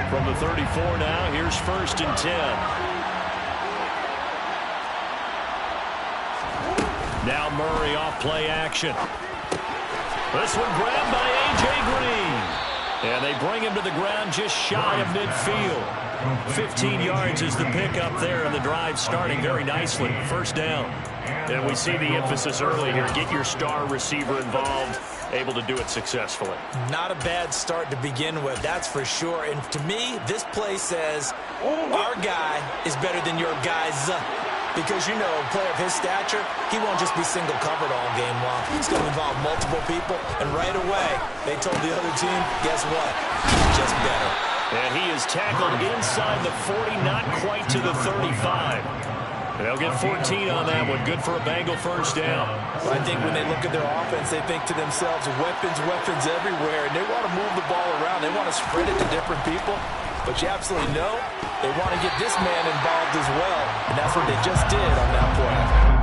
From the 34 now, here's 1st and 10. Now Murray off play action. This one grabbed by A.J. Green. And they bring him to the ground just shy of midfield. 15 yards is the pickup there, and the drive starting very nicely. 1st down. And we see the emphasis early here. Get your star receiver involved, able to do it successfully. Not a bad start to begin with, that's for sure. And to me, this play says our guy is better than your guys. Because, you know, a player of his stature, he won't just be single covered all game long. He's going to involve multiple people. And right away, they told the other team, guess what? Just better. And he is tackled inside the 40, not quite to the 35. And they'll get 14 on that one. Good for a Bengal 1st down. Well, I think when they look at their offense, they think to themselves, weapons everywhere. And they want to move the ball around. They want to spread it to different people. But you absolutely know they want to get this man involved as well. And that's what they just did on that play.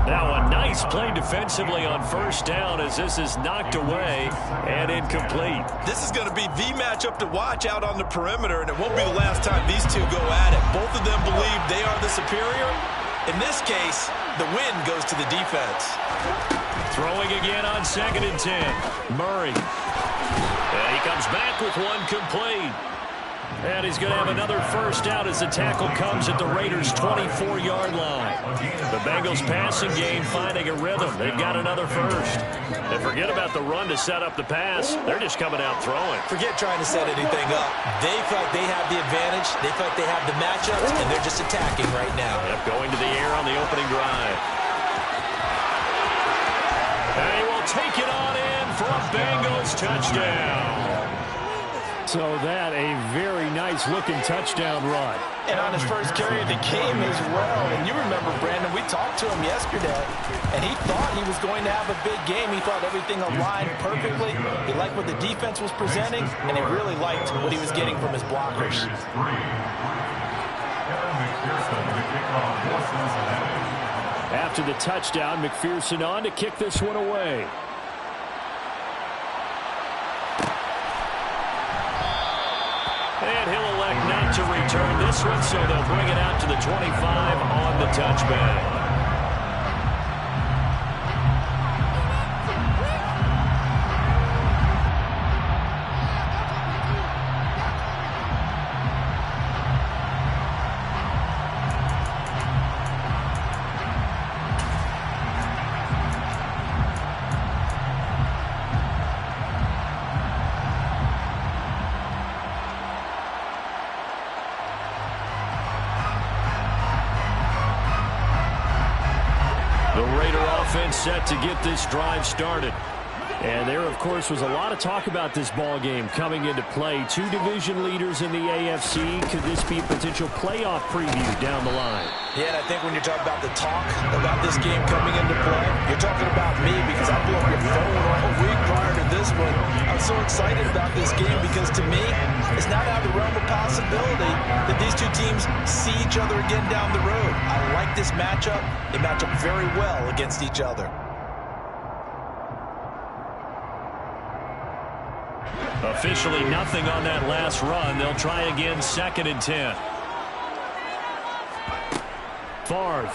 Now a nice play defensively on 1st down as this is knocked away and incomplete. This is going to be the matchup to watch out on the perimeter, and it won't be the last time these two go at it. Both of them believe they are the superior. In this case, the win goes to the defense. Throwing again on 2nd and 10. Murray. And he comes back with one complete. And he's going to have another 1st down as the tackle comes at the Raiders' 24-yard line. The Bengals passing game finding a rhythm. They've got another 1st. And forget about the run to set up the pass. They're just coming out throwing. Forget trying to set anything up. They feel like they have the advantage. They feel like they have the matchups, and they're just attacking right now. Yep, going to the air on the opening drive. And he will take it on in for a Bengals touchdown. So that a very nice-looking touchdown run. And on his first carry of the game as well. And you remember, Brandon, we talked to him yesterday, and he thought he was going to have a big game. He thought everything aligned perfectly. He liked what the defense was presenting, and he really liked what he was getting from his blockers. After the touchdown, McPherson on to kick this one away. And he'll elect not to return this one, so they'll bring it out to the 25 on the touchback. Set to get this drive started. And there, of course, was a lot of talk about this ball game coming into play. 2 division leaders in the AFC. Could this be a potential playoff preview down the line? Yeah, and I think when you're talking about the talk about this game coming into play, you're talking about me because I blew up your phone all week prior to this one. I'm so excited about this game because to me, it's not out of the realm of possibility that these two teams see each other again down the road. I like this matchup. They match up very well against each other. Officially nothing on that last run. They'll try again 2nd and 10. Favre.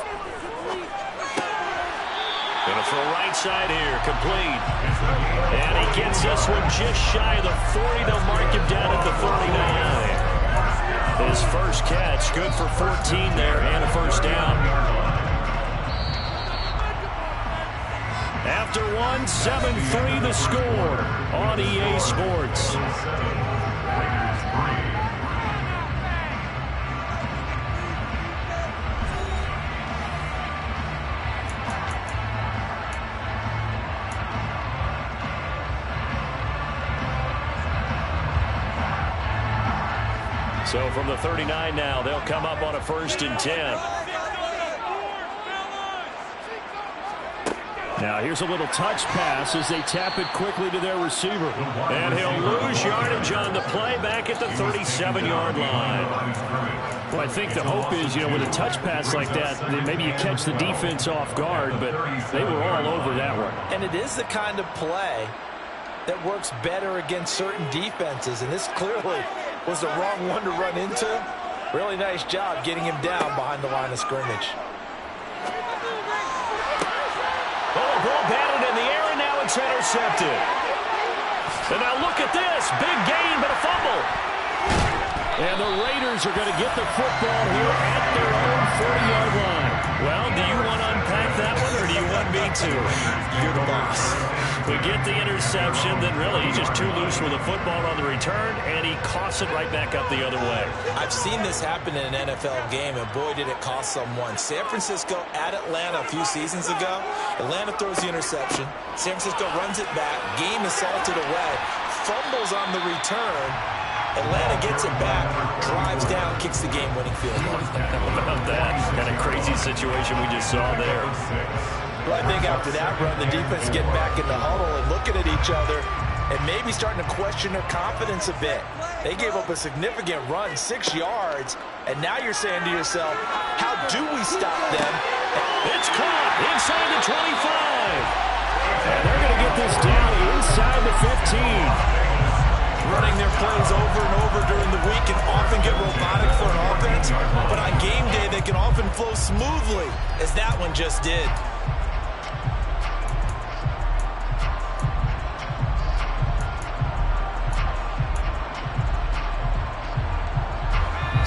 Gonna throw right side here. Complete. And he gets this one just shy of the 40. They'll mark him down at the 39. His first catch. Good for 14 there and a 1st down. After one, 7-3 the score on EA Sports. So from the 39 now, they'll come up on a 1st and 10. Now here's a little touch pass as they tap it quickly to their receiver. And he'll lose yardage on the play back at the 37-yard line. Well, I think the hope is, you know, with a touch pass like that, maybe you catch the defense off guard, but they were all over that one. And it is the kind of play that works better against certain defenses, and this clearly was the wrong one to run into. Really nice job getting him down behind the line of scrimmage. Oh, ball batted in the air, and now it's intercepted. And now look at this. Big gain, but a fumble. And the Raiders are going to get the football here at their own 40-yard line. Well, do you want to unpack that one, or do you want me to? You're the boss. We get the interception, then really he's just too loose with the football on the return, and he coughs it right back up the other way. I've seen this happen in an NFL game, and boy, did it cost someone. San Francisco at Atlanta a few seasons ago. Atlanta throws the interception. San Francisco runs it back. Game is salted away. Fumbles on the return. Atlanta gets it back, drives down, kicks the game-winning field goal. How about that? Kind of crazy situation we just saw there. Well, I think after that run, the defense getting back in the huddle and looking at each other and maybe starting to question their confidence a bit. They gave up a significant run, 6 yards, and now you're saying to yourself, how do we stop them? It's caught inside the 25. And they're going to get this down inside the 15. Running their plays over and over during the week can often get robotic for an offense, but on game day they can often flow smoothly, as that one just did.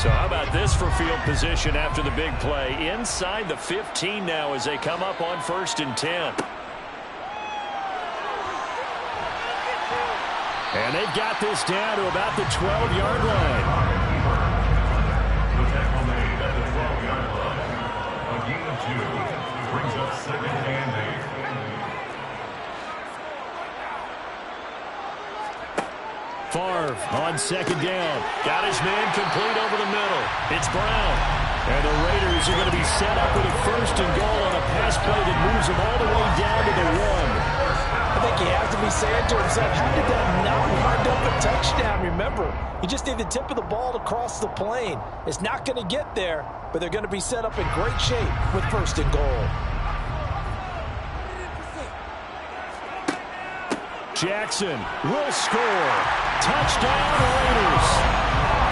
So how about this for field position after the big play? Inside the 15 now as they come up on 1st and 10. And they've got this down to about the 12-yard line. The tackle made at the 12-yard line. A gain of 2 brings up 2nd and 8. Favre on 2nd down. Got his man complete over the middle. It's Brown. And the Raiders are going to be set up with a 1st and goal on a pass play that moves them all the way down to the 1. I think he has to be saying to himself, how did that not wind up a touchdown? Remember, you just need the tip of the ball to cross the plane. It's not going to get there, but they're going to be set up in great shape with 1st and goal. Jackson will score. Touchdown, Raiders.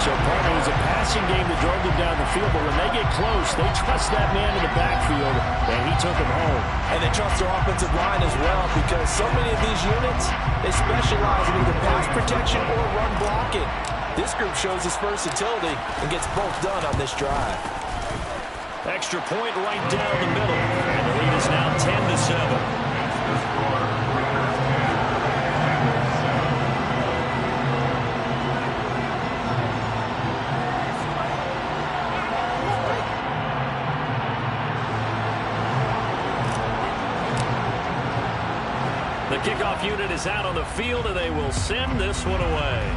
So part of it was a passing game that drove them down the field, but when they get close, they trust that man in the backfield, and he took them home. And they trust their offensive line as well, because so many of these units, they specialize in either pass protection or run blocking. This group shows its versatility and gets both done on this drive. Extra point right down the middle, and the lead is now 10-7. The kickoff unit is out on the field, and they will send this one away.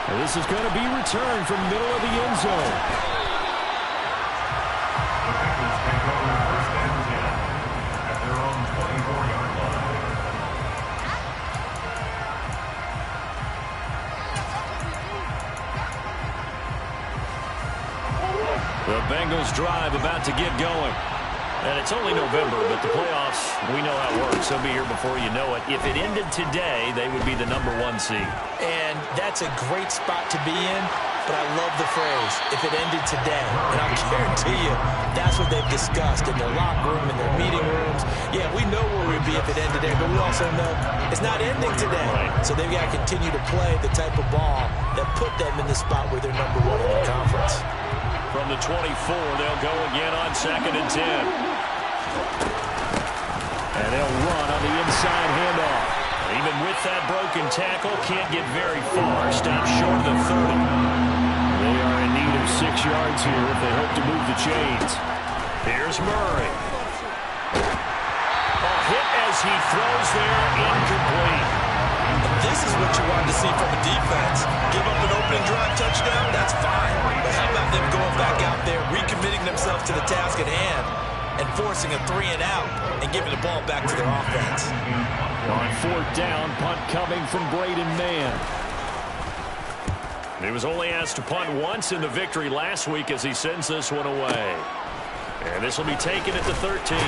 And this is going to be returned from the middle of the end zone. The Bengals take over 1st and 10 at their own 24-yard line. The Bengals drive about to get going. And it's only November, but the playoffs, we know how it works. They'll be here before you know it. If it ended today, they would be the #1 seed. And that's a great spot to be in, but I love the phrase, if it ended today. And I'll guarantee you, that's what they've discussed in their locker room, in their meeting rooms. Yeah, we know where we'd be if it ended today, but we also know it's not ending today. Right. So they've got to continue to play the type of ball that put them in the spot where they're #1 in the conference. From the 24, they'll go again on 2nd and 10. And they'll run on the inside handoff. Even with that broken tackle, can't get very far. Stopped short of the 30. They are in need of 6 yards here if they hope to move the chains. Here's Murray. A hit as he throws there, incomplete. This is what you wanted to see from a defense. Give up an opening drive touchdown, that's fine. But how about them going back out there, recommitting themselves to the task at hand, and forcing a 3 and out, and giving the ball back to their offense. On 4th down, punt coming from Braden Mann. He was only asked to punt once in the victory last week as he sends this one away. And this will be taken at the 13.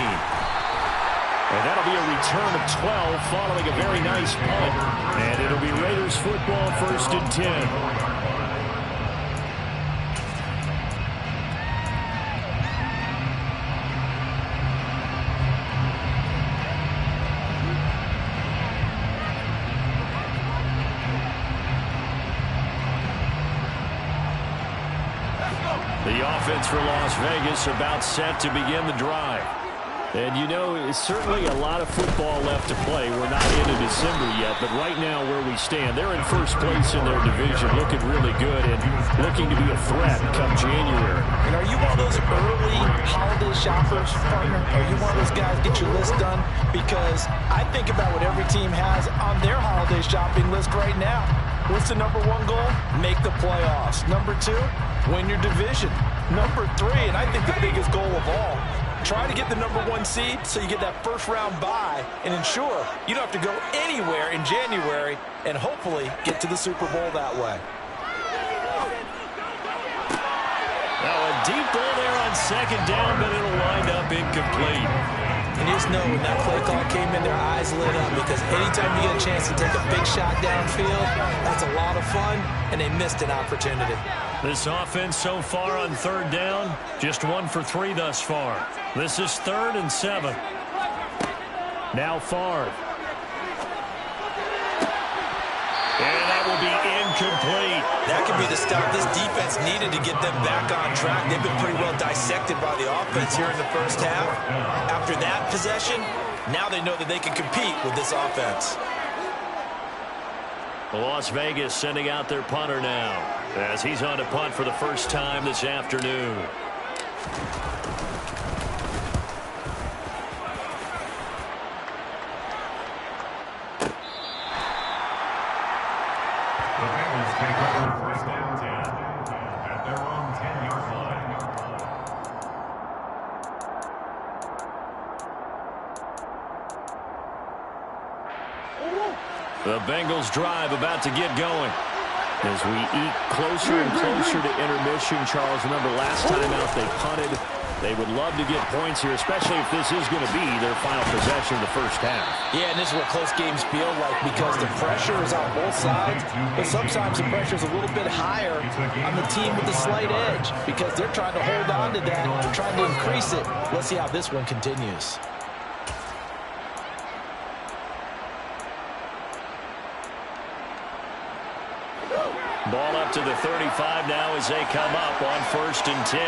And that'll be a return of 12 following a very nice punt. And it'll be Raiders football, 1st and 10. The offense for Las Vegas about set to begin the drive. And you know, it's certainly a lot of football left to play. We're not into December yet, but right now where we stand, they're in first place in their division, looking really good and looking to be a threat come January. And are you one of those early holiday shoppers, partner? Are you one of those guys get your list done? Because I think about what every team has on their holiday shopping list right now. What's the number one goal? Make the playoffs. Number two, win your division. Number three, and I think the biggest goal of all, try to get the number one seed so you get that first round bye and ensure you don't have to go anywhere in January and hopefully get to the Super Bowl that way. Now a deep ball there on 2nd down, but it'll wind up incomplete. And you just know when that play call came in, their eyes lit up because anytime you get a chance to take a big shot downfield, that's a lot of fun, and they missed an opportunity. This offense so far on 3rd down, just 1 for 3 thus far. This is 3rd and 7. Now Favre. And that will be incomplete. That could be the stop this defense needed to get them back on track. They've been pretty well dissected by the offense here in the first half. After that possession, now they know that they can compete with this offense. Las Vegas sending out their punter now as he's on to punt for the first time this afternoon. The Bengals take over 1st and 10 at their own 10-yard line. The Bengals drive about to get going. As we eat closer and closer to intermission, Charles, remember last time out they punted. They would love to get points here, especially if this is going to be their final possession of the first half. Yeah, and this is what close games feel like because the pressure is on both sides, but sometimes the pressure is a little bit higher on the team with the slight edge because they're trying to hold on to that. They're trying to increase it. Let's see how this one continues. Ball up to the 35 now as they come up on 1st and 10.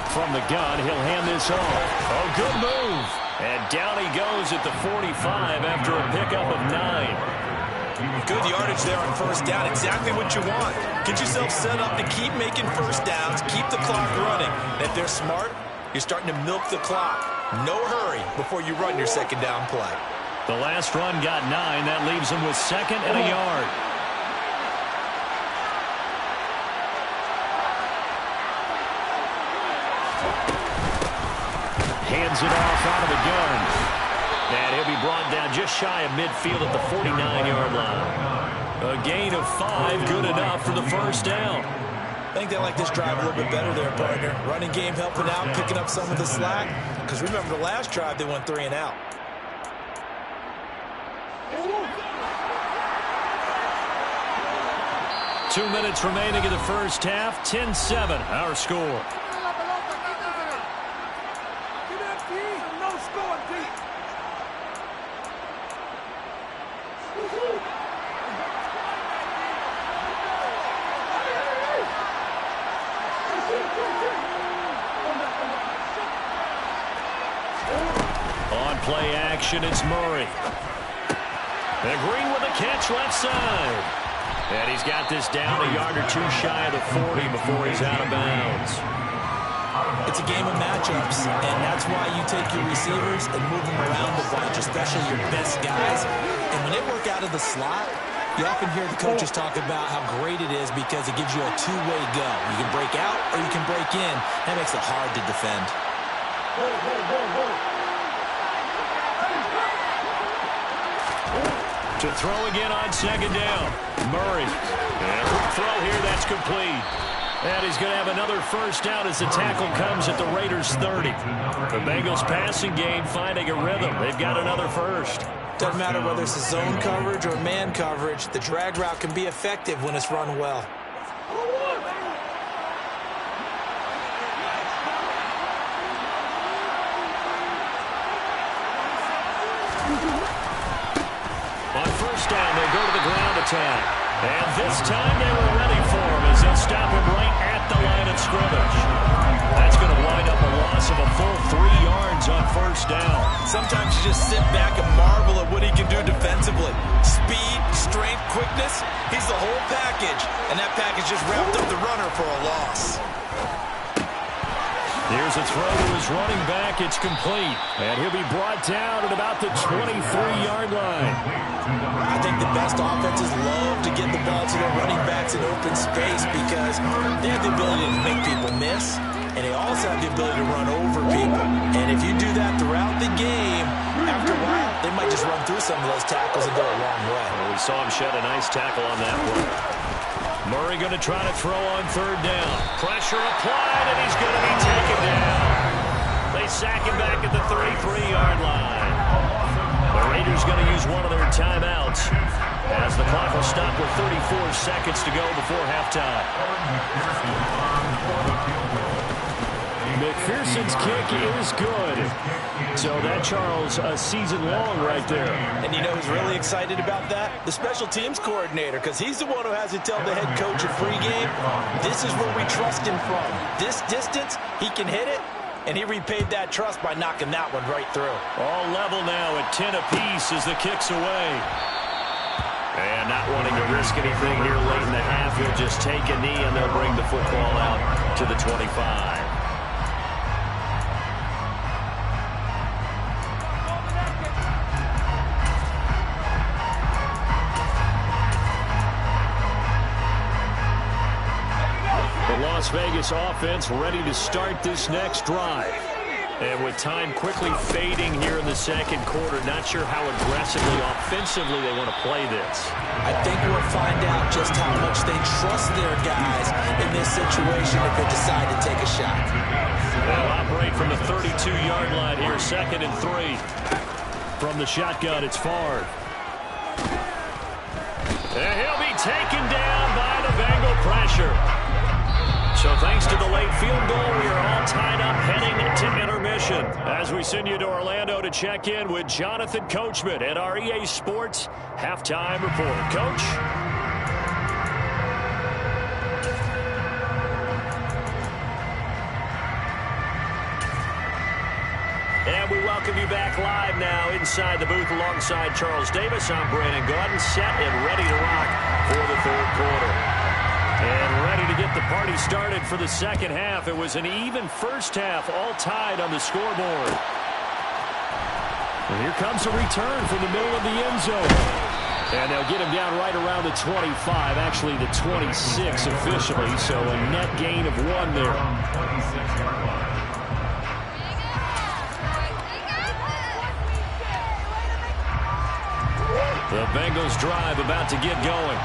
From the gun, he'll hand this off. Oh, good move. And down he goes at the 45 after a pickup of 9. Good yardage there on 1st down. Exactly what you want. Get yourself set up to keep making 1st downs, keep the clock running. And if they're smart, you're starting to milk the clock. No hurry before you run your 2nd down play. The last run got 9. That leaves them with 2nd and a yard. Hands it off out of the gun. And he'll be brought down just shy of midfield at the 49-yard line. A gain of 5, good enough for the 1st down. I think they like this drive a little bit better there, partner. Running game helping out, picking up some of the slack. Because remember the last drive, they went 3 and out. Two minutes remaining in the first half. 10-7, our score. On play action, it's Murray. And Green with a catch left side. And he's got this down a yard or 2 shy of the 40 before he's out of bounds. It's a game of matchups, and that's why you take your receivers and move them around the bunch, especially your best guys. And when they work out of the slot, you often hear the coaches talk about how great it is because it gives you a two-way go. You can break out or you can break in. That makes it hard to defend. To throw again on 2nd down. Murray. And a quick throw here, that's complete. And he's going to have another first down as the tackle comes at the Raiders' 30. The Bengals passing game finding a rhythm. They've got another first. Doesn't matter whether it's a zone coverage or man coverage, the drag route can be effective when it's run well. On first down, they go to the ground attack. And this time they were ready for him as they'll stop him right at the line of scrimmage. That's going to wind up a loss of a full 3 yards on first down. Sometimes you just sit back and marvel at what he can do defensively. Speed, strength, quickness, he's the whole package. And that package just wrapped up the runner for a loss. Here's a throw to his running back. It's complete. And he'll be brought down at about the 23-yard line. I think the best offenses love to get the ball to their running backs in open space because they have the ability to make people miss, and they also have the ability to run over people. And if you do that throughout the game, after a while, they might just run through some of those tackles and go a long way. Well, we saw him shed a nice tackle on that one. Murray going to try to throw on third down. Pressure applied, and he's going to be taken down. They sack him back at the 33-yard line. The Raiders going to use one of their timeouts as the clock will stop with 34 seconds to go before halftime. McPherson's kick is good. So that, Charles, a season long right there. And you know who's really excited about that? The special teams coordinator, because he's the one who has to tell the head coach at pregame, this is where we trust him from. This distance, he can hit it, and he repaid that trust by knocking that one right through. All level now at 10 apiece as the kick's away. And not wanting to risk anything here late in the half, he'll just take a knee, and they'll bring the football out to the 25. Las Vegas offense ready to start this next drive. And with time quickly fading here in the second quarter, not sure how aggressively, offensively they want to play this. I think we'll find out just how much they trust their guys in this situation if they decide to take a shot. They'll operate from the 32-yard line here, 2nd and 3. From the shotgun, it's Favre. And he'll be taken down by the Bengal pressure. So thanks to the late field goal, we are all tied up heading to intermission. As we send you to Orlando to check in with Jonathan Coachman at our EA Sports Halftime Report. Coach? And we welcome you back live now inside the booth alongside Charles Davis. I'm Brandon Gaudin, set and ready to rock for the third quarter. And ready to get the party started for the second half. It was an even first half, all tied on the scoreboard. And here comes a return from the middle of the end zone. And they'll get him down right around the 25, actually the 26 officially, so a net gain of 1 there. The Bengals drive about to get going.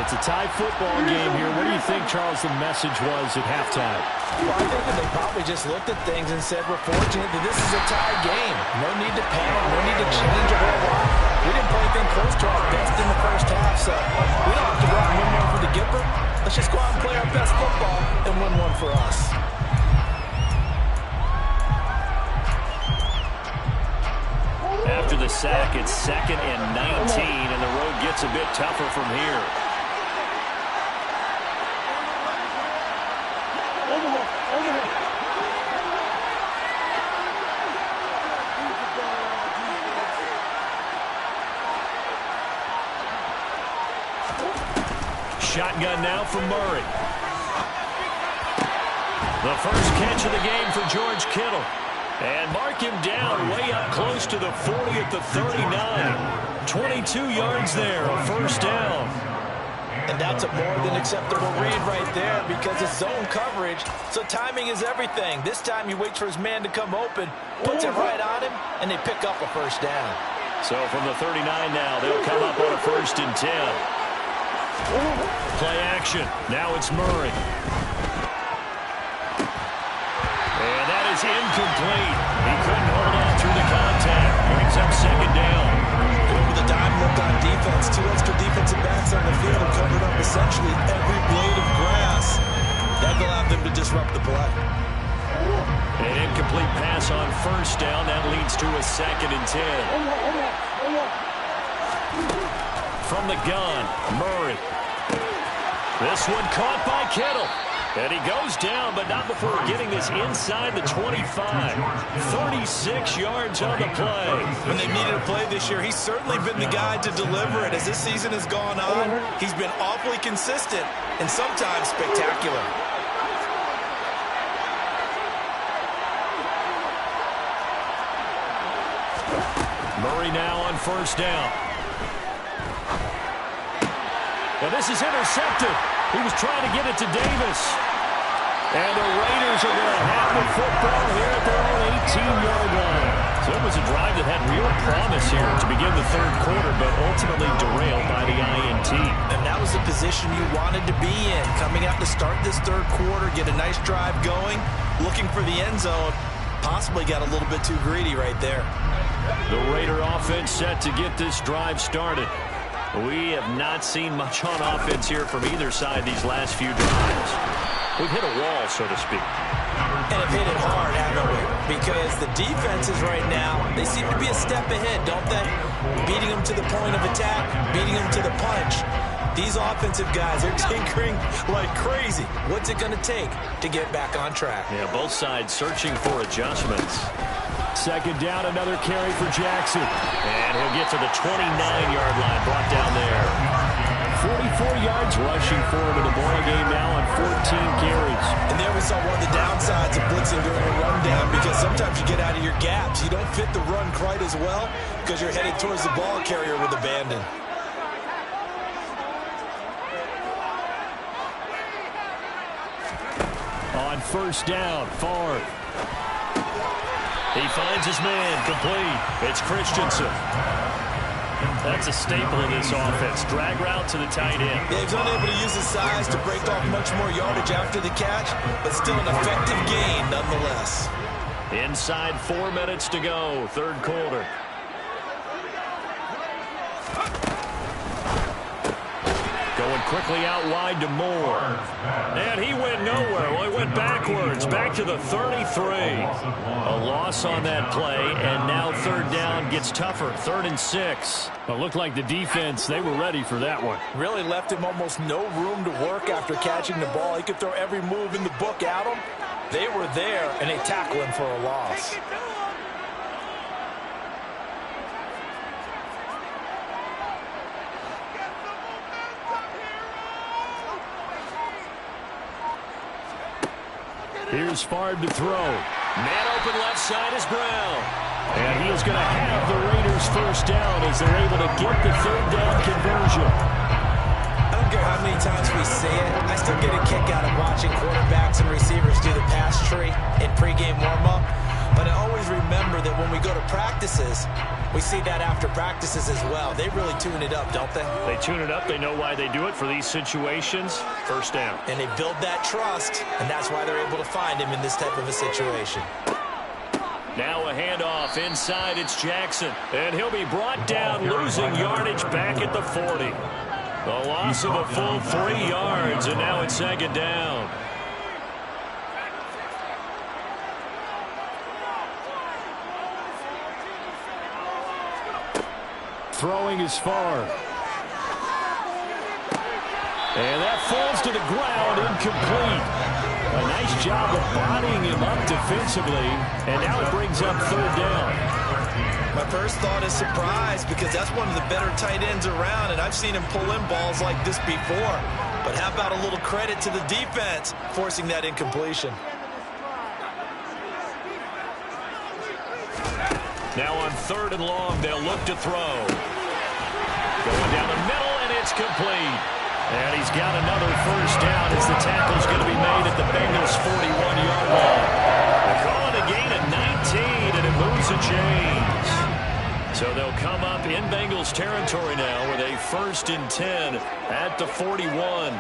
It's a tie football game here. What do you think, Charles, the message was at halftime? Well, I think that they probably just looked at things and said, we're fortunate that this is a tie game. No need to panic. No need to change a whole lot. We didn't play anything close to our best in the first half, so we don't have to go out and win one for the Gipper. Let's just go out and play our best football and win one for us. After the sack, it's 2nd and 19, and the road gets a bit tougher from here. Shotgun now from Murray. The first catch of the game for George Kittle. And mark him down way up close to the 40 at the 39. 22 yards there, a first down. And that's a more than acceptable read right there because it's zone coverage, so timing is everything. This time he waits for his man to come open, puts it right on him, and they pick up a first down. So from the 39 now, they'll come up on a 1st and 10. Play action. Now it's Murray. is incomplete. He couldn't hold on through the contact. Brings up second down. Go with the dime look on defense. 2 extra defensive backs on the field have covered up essentially every blade of grass. That allowed them to disrupt the play. An incomplete pass on first down. That leads to a 2nd and 10. From the gun, Murray. This one caught by Kittle. And he goes down, but not before getting this inside the 25. 36 yards on the play. When they needed a play this year, he's certainly been the guy to deliver it. As this season has gone on, he's been awfully consistent and sometimes spectacular. Murray now on first down. And this is intercepted. He was trying to get it to Davis. And the Raiders are going to have the football here at their own 18-yard line. So it was a drive that had real promise here to begin the third quarter, but ultimately derailed by the INT. And that was the position you wanted to be in. Coming out to start this third quarter, get a nice drive going, looking for the end zone. Possibly got a little bit too greedy right there. The Raider offense set to get this drive started. We have not seen much on offense here from either side these last few drives. We've hit a wall, so to speak. And have hit it hard, haven't we? Because the defenses right now, they seem to be a step ahead, don't they? Beating them to the point of attack, beating them to the punch. These offensive guys are tinkering like crazy. What's it going to take to get back on track? Yeah, both sides searching for adjustments. Second down, another carry for Jackson. And he'll get to the 29-yard line, brought down there. 44 yards rushing for him in the ball game now on 14 carries. And there we saw one of the downsides of blitzing during a rundown, because sometimes you get out of your gaps. You don't fit the run quite as well because you're headed towards the ball carrier with abandon. On first down, Favre. He finds his man, complete. It's Christensen. That's a staple of this offense. Drag route to the tight end. Yeah, he's unable to use his size to break off much more yardage after the catch, but still an effective gain nonetheless. Inside 4 minutes to go, third quarter. Going quickly out wide to Moore. And he went nowhere. Well, he went backwards, back to the 33. A loss on that play, and now third down gets tougher. 3rd and 6. It looked like the defense, they were ready for that one. Really left him almost no room to work after catching the ball. He could throw every move in the book at him. They were there, and they tackled him for a loss. Here's Favre to throw. Man open left side is Brown. And he is going to have the Raiders first down as they're able to get the third down conversion. I don't care how many times we say it, I still get a kick out of watching quarterbacks and receivers do the pass tree in pregame warm-up. But I always remember that when we go to practices, we see that after practices as well. They really tune it up, don't they? They tune it up. They know why they do it for these situations. First down. And they build that trust, and that's why they're able to find him in this type of a situation. Now a handoff inside. It's Jackson. And he'll be brought down, losing yardage back at the 40. The loss of a full 3 yards, and now it's second down. Throwing is Favre. And that falls to the ground, incomplete. A nice job of bodying him up defensively, and now it brings up third down. My first thought is surprise, because that's one of the better tight ends around, and I've seen him pull in balls like this before. But how about a little credit to the defense forcing that incompletion? Now on 3rd and long, they'll look to throw. Going down the middle, and it's complete. And he's got another first down as the tackle's going to be made at the Bengals' 41-yard line. They call it a gain of 19, and it moves the chains. So they'll come up in Bengals territory now with a 1st and 10 at the 41.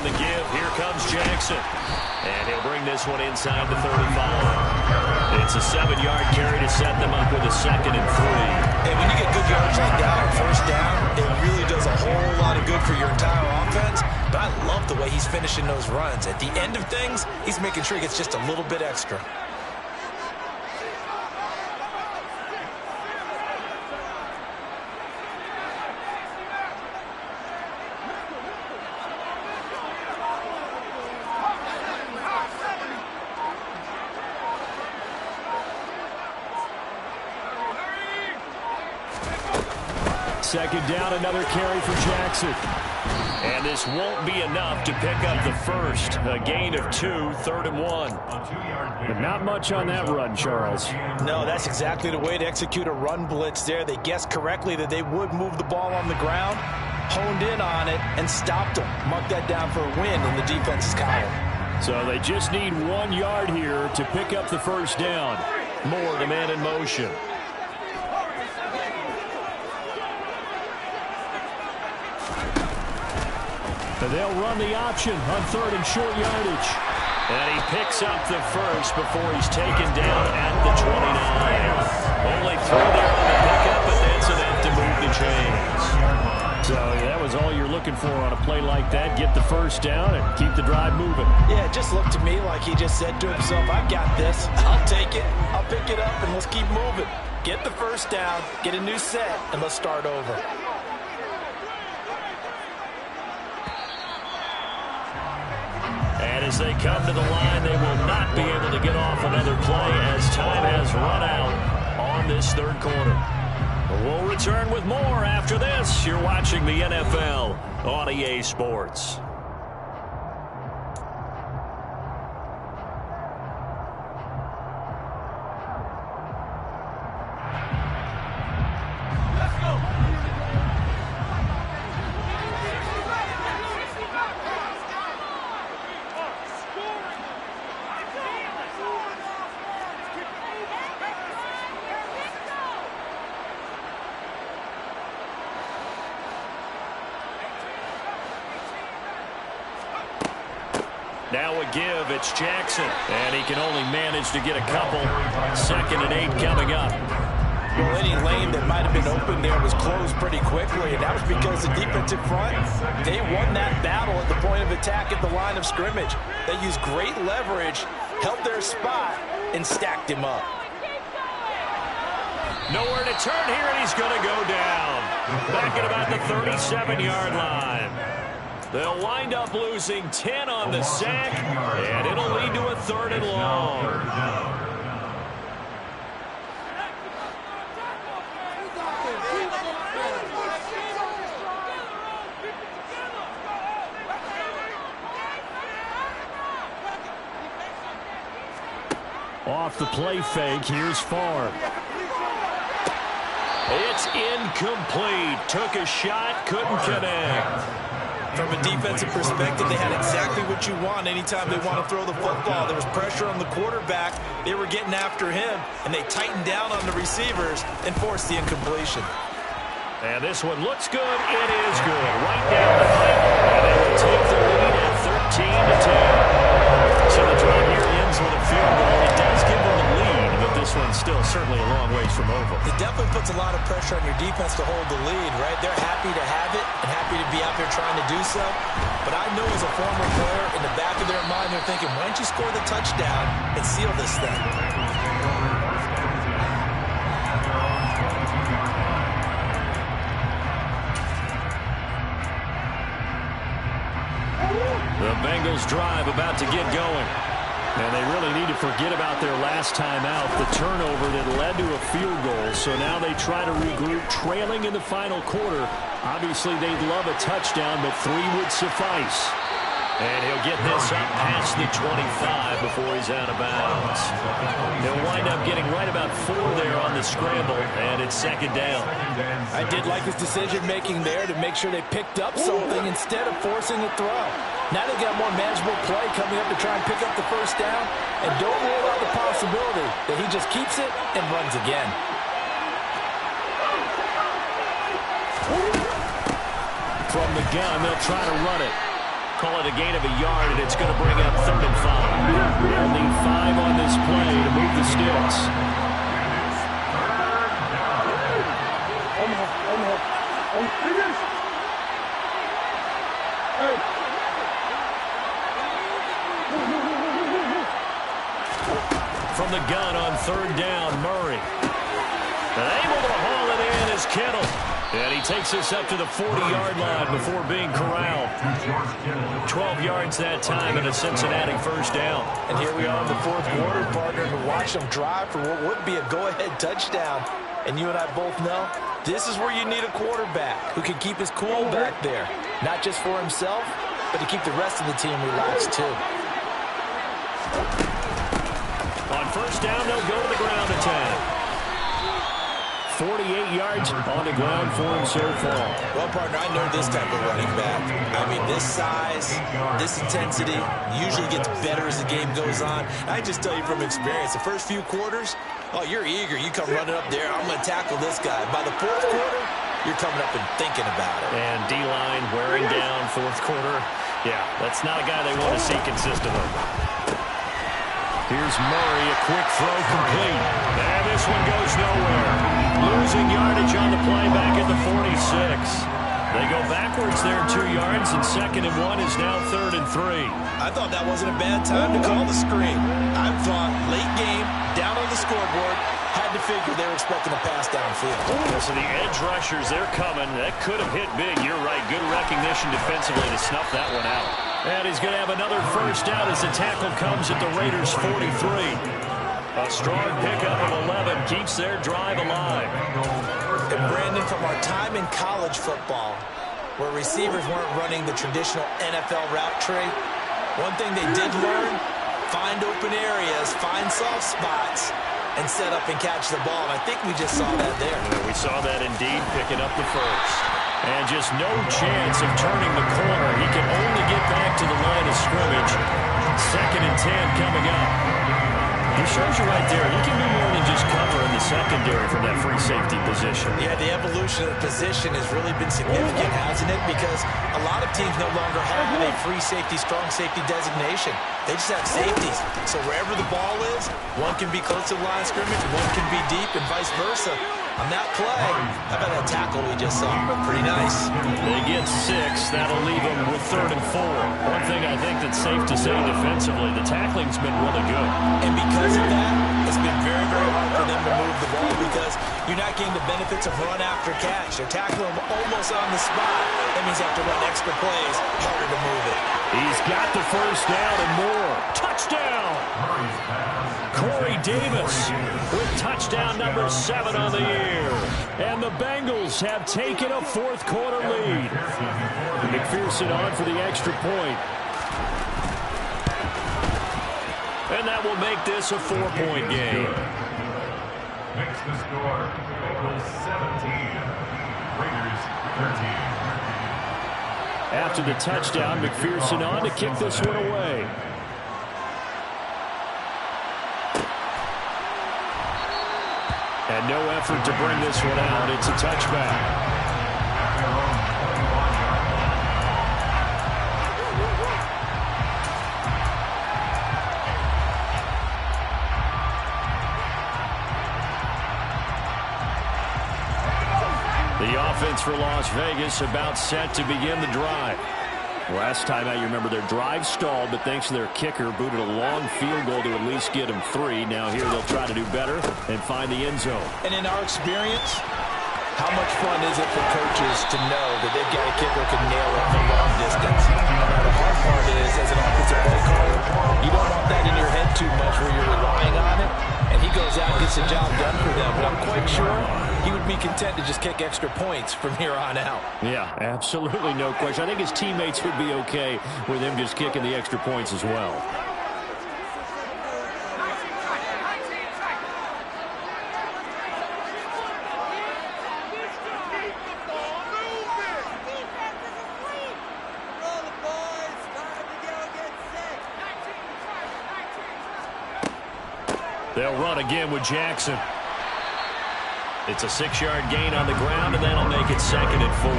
the give. Here comes Jackson. And he'll bring this one inside the 35. It's a 7-yard carry to set them up with a 2nd and 3. And when you get good yards like that on first down, it really does a whole lot of good for your entire offense. But I love the way he's finishing those runs. At the end of things, he's making sure he gets just a little bit extra. Second down, another carry for Jackson. And this won't be enough to pick up the first. A gain of 2, 3rd and 1. But not much on that run, Charles. No, that's exactly the way to execute a run blitz there. They guessed correctly that they would move the ball on the ground, honed in on it, and stopped them. Mark that down for a win in the defense's column. So they just need 1 yard here to pick up the first down. More to man in motion. And they'll run the option on 3rd and short yardage. And he picks up the first before he's taken down at the 29. Only 3 there on the pickup, but that's enough to move the chains. So that was all you're looking for on a play like that. Get the first down and keep the drive moving. Yeah, it just looked to me like he just said to himself, I've got this. I'll take it. I'll pick it up, and let's keep moving. Get the first down, get a new set, and let's start over. And as they come to the line, they will not be able to get off another play as time has run out on this 3rd quarter. We'll return with more after this. You're watching the NFL on EA Sports. Now a give, it's Jackson. And he can only manage to get a couple. 2nd and 8 coming up. Well, any lane that might have been open there was closed pretty quickly, and that was because the defensive front, they won that battle at the point of attack at the line of scrimmage. They used great leverage, held their spot, and stacked him up. Nowhere to turn here, and he's going to go down. Back at about the 37-yard line. They'll wind up losing 10 on the sack, and it'll lead to a 3rd and long. Off the play fake, here's Favre. It's incomplete. Took a shot, couldn't connect. From a defensive perspective, they had exactly what you want anytime they want to throw the football. There was pressure on the quarterback. They were getting after him, and they tightened down on the receivers and forced the incompletion. And this one looks good. It is good. Right down the pipe. And they will take the lead at 13-10. So the drive here ends with a field goal. It does give them the lead, but this one's still certainly a long ways from over. It definitely puts a lot of pressure on your defense to hold the lead, right? They're happy to have it and happy to be out there trying to do so. But I know as a former player, in the back of their mind, they're thinking, why don't you score the touchdown and seal this thing? The Bengals drive about to get going. And they really need to forget about their last time out, the turnover that led to a field goal. So now they try to regroup, trailing in the final quarter. Obviously, they'd love a touchdown, but 3 would suffice. And he'll get this up past the 25 before he's out of bounds. He'll wind up getting right about 4 there on the scramble, and it's 2nd down. I did like his decision-making there to make sure they picked up something instead of forcing the throw. Now they've got more manageable play coming up to try and pick up the first down, and don't rule out the possibility that he just keeps it and runs again. From the gun, they'll try to run it. Call it a gain of a yard, and it's going to bring up 3rd and 5. They'll need 5 on this play to move the sticks. From the gun on 3rd down, Murray. And able to haul it in is Kittle. And he takes us up to the 40-yard line before being corralled. 12 yards that time and a Cincinnati 1st down. And here we are in the 4th quarter, partner, to watch them drive for what would be a go-ahead touchdown. And you and I both know this is where you need a quarterback who can keep his cool back there. Not just for himself, but to keep the rest of the team relaxed too. On 1st down, they'll go to the ground attack. 48 yards on the ground for him so far. Well, partner, I know this type of running back. I mean, this size, this intensity usually gets better as the game goes on. I just tell you from experience, the first few quarters, oh, you're eager. You come running up there, I'm going to tackle this guy. By the 4th quarter, you're coming up and thinking about it. And D-line wearing down 4th quarter. Yeah, that's not a guy they want to see consistently. Here's Murray, a quick throw complete. And this one goes nowhere. Losing yardage on the play back at the 46. They go backwards there 2 yards, and 2nd and 1 is now 3rd and 3. I thought that wasn't a bad time to call the screen. I thought late game, down on the scoreboard, had to figure they were expecting a pass downfield. So the edge rushers, they're coming. That could have hit big. You're right. Good recognition defensively to snuff that one out. And he's going to have another 1st down as the tackle comes at the Raiders' 43. A strong pickup of 11 keeps their drive alive. And Brandon, from our time in college football, where receivers weren't running the traditional NFL route tree, one thing they did learn, find open areas, find soft spots, and set up and catch the ball. And I think we just saw that there. Yeah, we saw that indeed, picking up the 1st. And just no chance of turning the corner. He can only get back to the line of scrimmage. 2nd and 10 coming up. He shows you right there, he can do more than just cover in the secondary from that free safety position. Yeah, the evolution of the position has really been significant, hasn't it? Because a lot of teams no longer have a free safety, strong safety designation. They just have safeties. So wherever the ball is, one can be close to the line of scrimmage, one can be deep, and vice versa. On that play, how about that tackle we just saw? Pretty nice. They get 6. That'll leave them with 3rd and 4. One thing I think that's safe to say defensively, the tackling's been really good. And because of that, it's been very, very hard for them to move the ball because you're not getting the benefits of run after catch. They're tackling them almost on the spot. That means they have to run extra plays, harder to move it. He's got the 1st down and more. Touchdown! Corey Davis with touchdown number 7 on the year. And the Bengals have taken a 4th quarter lead. McPherson on for the extra point. And that will make this a 4-point game. Makes the score Bengals 17, Raiders 13. After the touchdown, McPherson on to kick this one away. And no effort to bring this one out. It's a touchback. The offense for Las Vegas about set to begin the drive. Last time out, you remember their drive stalled, but thanks to their kicker, booted a long field goal to at least get them 3. Now here they'll try to do better and find the end zone. And in our experience, how much fun is it for coaches to know that they've got a kicker who can nail it from long distance? Now, the hard part is, as an offensive play caller, you don't want that in your head too much where you're relying on it, and he goes out and gets the job done for them. But I'm quite sure he would be content to just kick extra points from here on out. Yeah, absolutely no question. I think his teammates would be okay with him just kicking the extra points as well. They'll run again with Jackson. It's a 6-yard gain on the ground, and that'll make it 2nd and 4.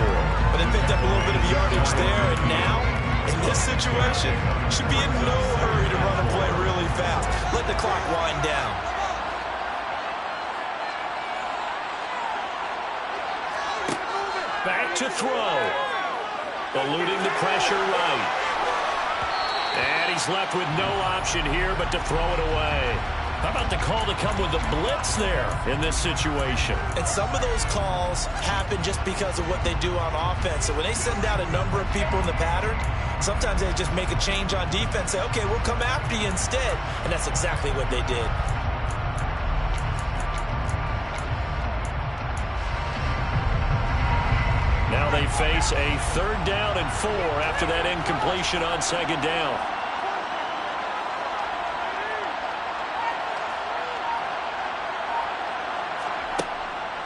But they picked up a little bit of yardage there, and now In this situation, should be in no hurry to run a play really fast. Let the clock wind down. Back to throw. Eluding the pressure right. And he's left with no option here but to throw it away. How about the call to come with the blitz there in this situation? And some of those calls happen just because of what they do on offense. So when they send out a number of people in the pattern, sometimes they just make a change on defense, say, okay, we'll come after you instead. And that's exactly what they did. Now they face a 3rd down and 4 after that incompletion on 2nd down.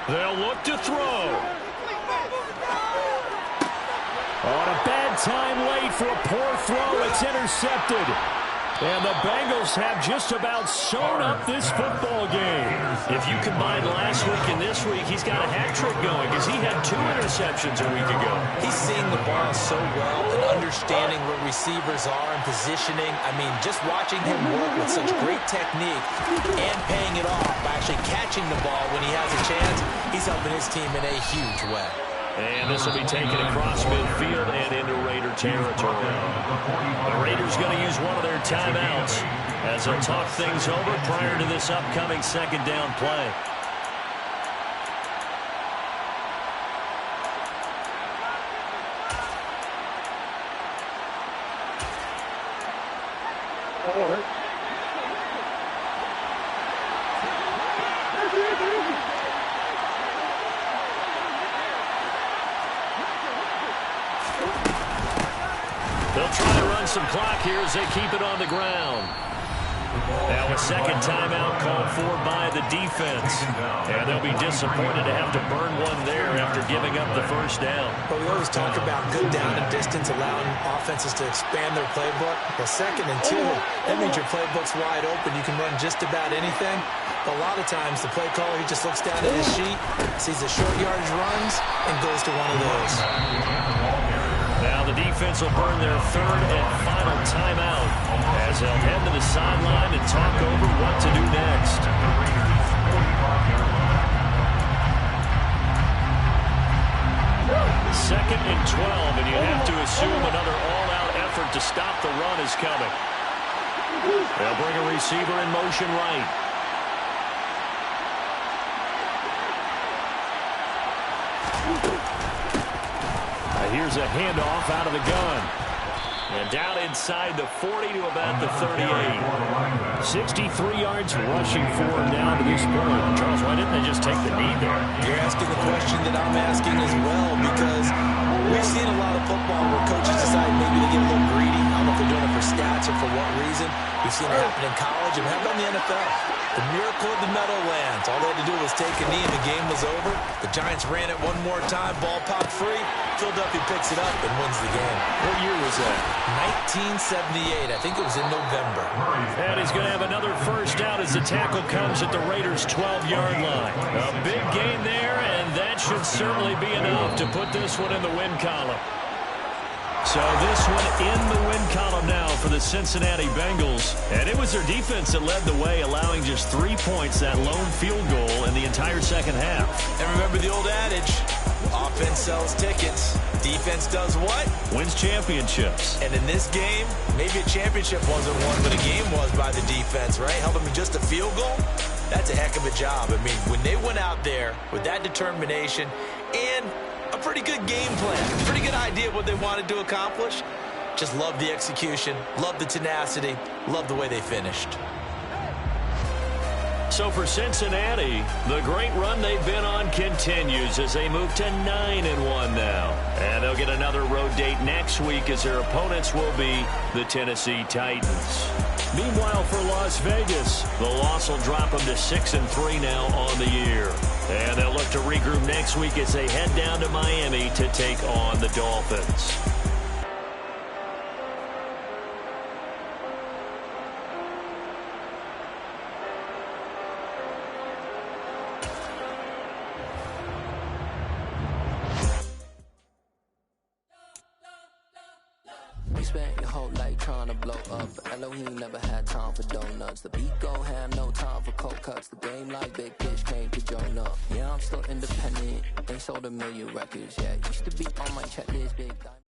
They'll look to throw. On a bad time late for a poor throw. It's intercepted. And the Bengals have just about sewn up this football game. If you combine last week and this week, he's got a hat trick going because he had 2 interceptions a week ago. He's seeing the ball so well and understanding where receivers are and positioning. I mean, just watching him work with such great technique and paying it off by actually catching the ball when he has a chance, he's helping his team in a huge way. And this will be taken across midfield and into Raider territory. The Raiders going to use one of their timeouts as they'll talk things over prior to this upcoming 2nd down play. They'll try to run some clock here as they keep it on the ground. Now a 2nd timeout called for by the defense. And they'll be disappointed to have to burn one there after giving up the 1st down. But we always talk about good down and distance, allowing offenses to expand their playbook. Well, 2nd and 2, that means your playbook's wide open. You can run just about anything. But a lot of times, the play caller, he just looks down at his sheet, sees the short yardage runs, and goes to one of those. Now the defense will burn their 3rd and final timeout as they'll head to the sideline and talk over what to do next. 2nd and 12, and you have to assume another all-out effort to stop the run is coming. They'll bring a receiver in motion right. Here's a handoff out of the gun. And down inside the 40 to about the 38. 63 yards rushing for him down to this point. Charles, why didn't they just take the knee there? You're asking the question that I'm asking as well, because we've seen a lot of football where coaches decide maybe to get a little greedy. I don't know if they're doing it for stats or for what reason. We've seen it happen in college, and how about in the NFL? The miracle of the Meadowlands. All they had to do was take a knee and the game was over. The Giants ran it one more time. Ball popped free. Philadelphia picks it up and wins the game. What year was that? 1978. I think it was in November. And he's going to have another 1st down as the tackle comes at the Raiders' 12-yard line. A big gain there, and that should certainly be enough to put this one in the win column. So this one in the win column now for the Cincinnati Bengals. And it was their defense that led the way, allowing just 3 points, that lone field goal in the entire 2nd half. And remember the old adage, offense sells tickets. Defense does what? Wins championships. And in this game, maybe a championship wasn't won, but a game was by the defense, right? Held them to just a field goal. That's a heck of a job. I mean, when they went out there with that determination and a pretty good game plan, pretty good idea of what they wanted to accomplish, just love the execution, love the tenacity, love the way they finished. So for Cincinnati, the great run they've been on continues as they move to 9-1 now. And they'll get another road date next week as their opponents will be the Tennessee Titans. Meanwhile, for Las Vegas, the loss will drop them to 6-3 now on the year. And they'll look to regroup next week as they head down to Miami to take on the Dolphins. whole life trying to blow up. But Elohim never had time for donuts. The beat go ham, no time for cold cuts. The game like big fish came to join up. Yeah, I'm still independent. Ain't sold a million records yet. Used to be on my checklist, big time.